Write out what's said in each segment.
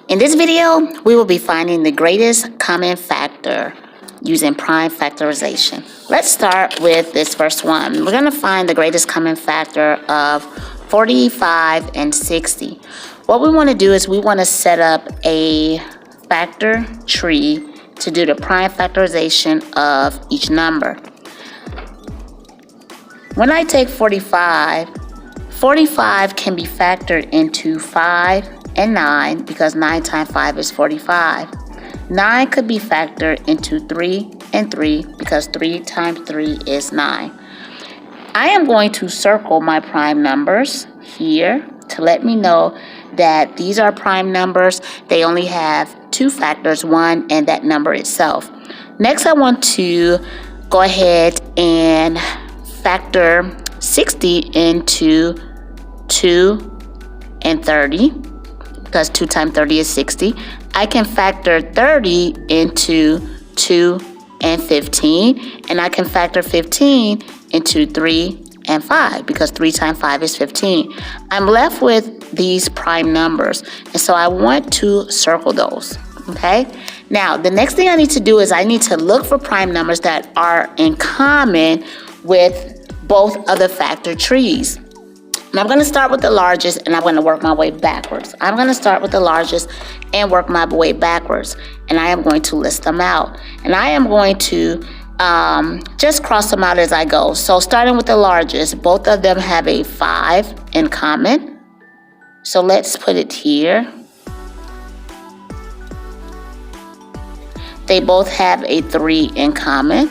In this video, we will be finding the greatest common factor using prime factorization. Let's start with this first one. We're going to find the greatest common factor of 45 and 60. What we want to do is we want to set up a factor tree to do the prime factorization of each number. When I take 45 can be factored into 5 and 9 because 9 times 5 is 45. 9 could be factored into 3 and 3 because 3 times 3 is 9. I am going to circle my prime numbers here to let me know that these are prime numbers. They only have two factors, 1 and that number itself. Next, I want to go ahead and factor 60 into 2 and 30 because 2 times 30 is 60. I can factor 30 into 2 and 15, and I can factor 15 into 3 and 5 because 3 times 5 is 15. I'm left with these prime numbers, and so I want to circle those, okay? Now, the next thing I need to do is I need to look for prime numbers that are in common with both of the factor trees. And I'm going to start with the largest, and I'm going to work my way backwards. I'm going to start with the largest and work my way backwards, and I am going to list them out. And I am going to just cross them out as I go. So starting with the largest, both of them have a 5 in common. So let's put it here. They both have a 3 in common.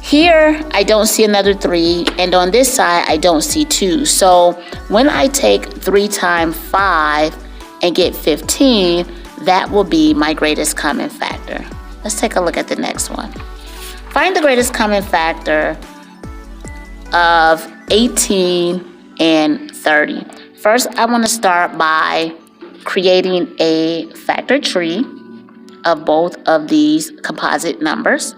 Here, I don't see another 3, and on this side, I don't see 2. So when I take 3 times 5 and get 15, that will be my greatest common factor. Let's take a look at the next one. Find the greatest common factor of 18 and 30. First, I want to start by creating a factor tree of both of these composite numbers.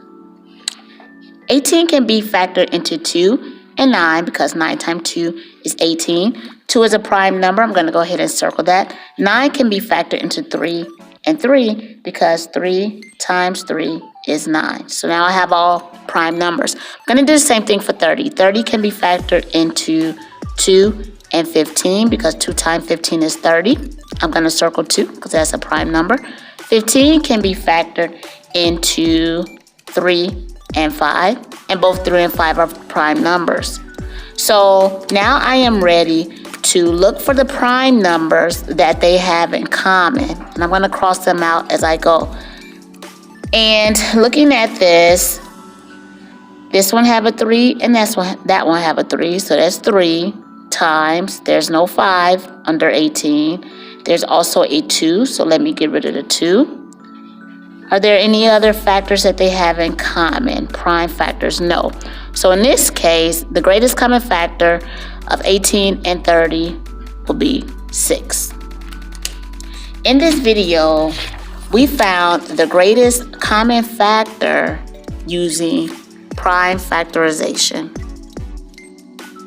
18 can be factored into 2 and 9 because 9 times 2 is 18. 2 is a prime number. I'm going to go ahead and circle that. 9 can be factored into 3 and 3 because 3 times 3 is 9. So now I have all prime numbers. I'm going to do the same thing for 30. 30 can be factored into 2 and 15 because 2 times 15 is 30. I'm going to circle 2 because that's a prime number. 15 can be factored into 3 and 5, and both 3 and 5 are prime numbers. So now I am ready to look for the prime numbers that they have in common, and I'm going to cross them out as I go. And looking at this one have a 3, and that one have a 3, so that's 3 times, there's no 5 under 18. There's also a 2, so let me get rid of the 2. Are there any other factors that they have in common? Prime factors? No. So in this case, the greatest common factor of 18 and 30 will be 6. In this video, we found the greatest common factor using prime factorization.